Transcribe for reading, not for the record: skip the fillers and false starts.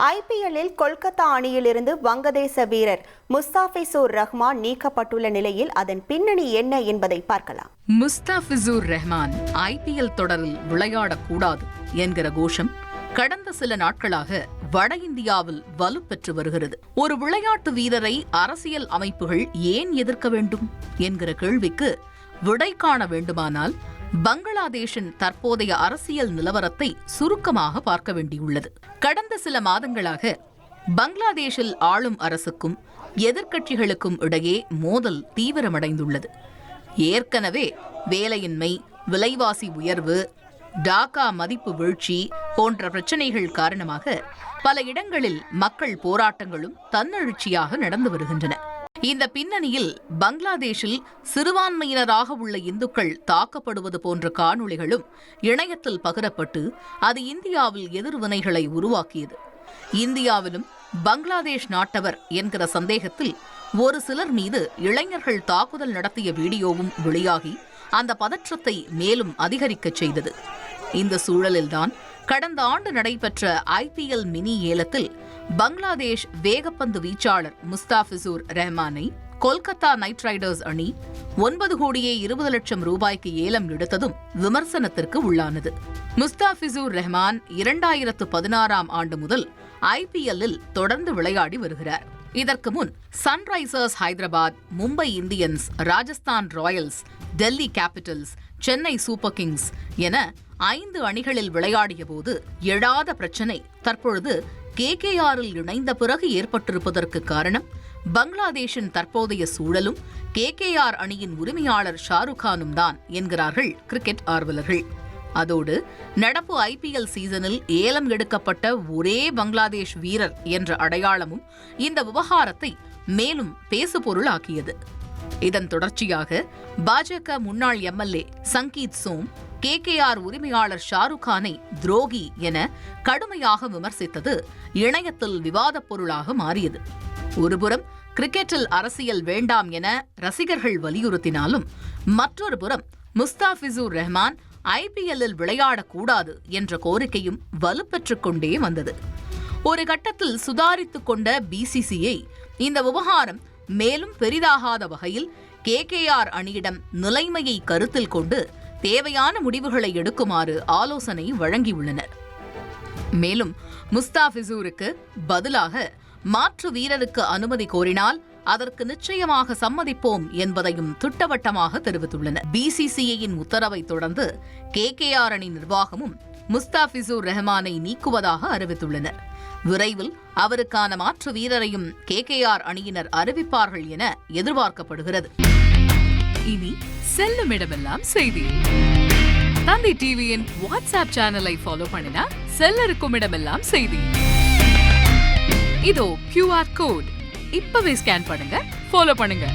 ஐபிஎல்லில் கொல்கத்தா அணியிலிருந்து வங்கதேச வீரர் முஸ்தாபிசூர் ரஹ்மான் நீக்கப்பட்டுள்ள நிலையில் அதன் பின்னணி என்ன என்பதை பார்க்கலாம். முஸ்தாபிசூர் ரஹ்மான் ஐபிஎல் தொடரில் விளையாடக்கூடாது என்கிற கோஷம் கடந்த சில நாட்களாக வட இந்தியாவில் வலுப்பெற்று வருகிறது. ஒரு விளையாட்டு வீரரை அரசியல் அமைப்புகள் ஏன் எதிர்க்க வேண்டும் என்கிற கேள்விக்கு விடை காண வேண்டுமானால் பங்களாதேஷின் தற்போதைய அரசியல் நிலவரத்தை சுருக்கமாக பார்க்க வேண்டியுள்ளது. கடந்த சில மாதங்களாக பங்களாதேஷில் ஆளும் அரசுக்கும் எதிர்க்கட்சிகளுக்கும் இடையே மோதல் தீவிரமடைந்துள்ளது. ஏற்கனவே வேலையின்மை, விலைவாசி உயர்வு, டாக்கா மதிப்பு வீழ்ச்சி போன்ற பிரச்சினைகள் காரணமாக பல இடங்களில் மக்கள் போராட்டங்களும் தன்னெழுச்சியாக நடந்து வருகின்றன. இந்த பின்னணியில் பங்களாதேஷில் சிறுபான்மையினராக உள்ள இந்துக்கள் தாக்கப்படுவது போன்ற காணொளிகளும் இணையத்தில் பகிரப்பட்டு அது இந்தியாவில் எதிர்வினைகளை உருவாக்கியது. இந்தியாவிலும் பங்களாதேஷ் நாட்டவர் என்கிற சந்தேகத்தில் ஒரு சிலர் மீது இளைஞர்கள் தாக்குதல் நடத்திய வீடியோவும் வெளியாகி அந்த பதற்றத்தை மேலும் அதிகரிக்கச் செய்தது. இந்த சூழலில்தான் கடந்த ஆண்டு நடைபெற்ற ஐபிஎல் மினி ஏலத்தில் பங்களாதேஷ் வேகப்பந்து வீச்சாளர் முஸ்தாபிசூர் ரஹ்மானை கொல்கத்தா நைட் ரைடர்ஸ் அணி 9,20,00,000 ரூபாய்க்கு ஏலம் எடுத்ததும் விமர்சனத்திற்கு உள்ளானது. முஸ்தாபிசூர் ரஹ்மான் 2016ஆம் ஆண்டு முதல் ஐபிஎல்லில் தொடர்ந்து விளையாடி வருகிறார். இதற்கு முன் Sunrisers Hyderabad, Mumbai Indians, Rajasthan Royals, Delhi Capitals, Chennai super Kings என 5 அணிகளில் விளையாடிய போது எழாத பிரச்சினை தற்பொழுது கேகேஆரில் இணைந்த பிறகு ஏற்பட்டிருப்பதற்கு காரணம் பங்களாதேஷின் தற்போதைய சூழலும் கேகேஆர் அணியின் உரிமையாளர் ஷாருக்கானும் தான் என்கிறார்கள் கிரிக்கெட் ஆர்வலர்கள். அதோடு நடப்பு ஐபிஎல் சீசனில் ஏலம் எடுக்கப்பட்ட ஒரே பங்களாதேஷ் வீரர் என்ற அடையாளமும் இந்த விவகாரத்தை மேலும் பேசுபொருளாக்கியது. இதன் தொடர்ச்சியாக பாஜக முன்னாள் எம்எல்ஏ சங்கீத் சோம் கேகேஆர் உரிமையாளர் ஷாருக்கானை துரோகி என கடுமையாக விமர்சித்தது இணையத்தில் விவாதப் பொருளாக மாறியது. ஒருபுறம் கிரிக்கெட்டில் அரசியல் வேண்டாம் என ரசிகர்கள் வலியுறுத்தினாலும் மற்றொரு புறம் முஸ்தாபிசூர் ரஹ்மான் ஐபிஎல்லில் விளையாடக்கூடாது என்ற கோரிக்கையும் வலுப்பெற்றுக் கொண்டே வந்தது. ஒரு கட்டத்தில் சுதாரித்துக் கொண்ட பிசிசிஐ இந்த விவகாரம் மேலும் பெரிதாகாத வகையில் கேகேஆர் அணியிடம் நிலைமையை கருத்தில் கொண்டு தேவையான முடிவுகளை எடுக்குமாறு ஆலோசனை வழங்கியுள்ளனர். மேலும் முஸ்தாபிசூருக்கு பதிலாக மாற்று வீரருக்கு அனுமதி கோரினால் அதற்கு நிச்சயமாக சம்மதிப்போம் என்பதையும் திட்டவட்டமாக தெரிவித்துள்ளனர். பிசிசிஐயின் உத்தரவை தொடர்ந்து கேகேஆர் அணி நிர்வாகமும் முஸ்தாபிசூர் ரஹ்மானை நீக்குவதாக அறிவித்துள்ளனர். விரைவில் அவருக்கான மாற்று வீரரையும் கேகேஆர் அணியினர் அறிவிப்பார்கள் என எதிர்பார்க்கப்படுகிறது. இனி செல்லும் இடமெல்லாம் செய்தி. தந்தி டிவியின் வாட்ஸ்அப் சேனலை ஃபாலோ பண்ணினா செல்ல இருக்கும் இடமெல்லாம் செய்தி. இதோ QR கோட் இப்பவே ஸ்கேன் பண்ணுங்க, ஃபாலோ பண்ணுங்க.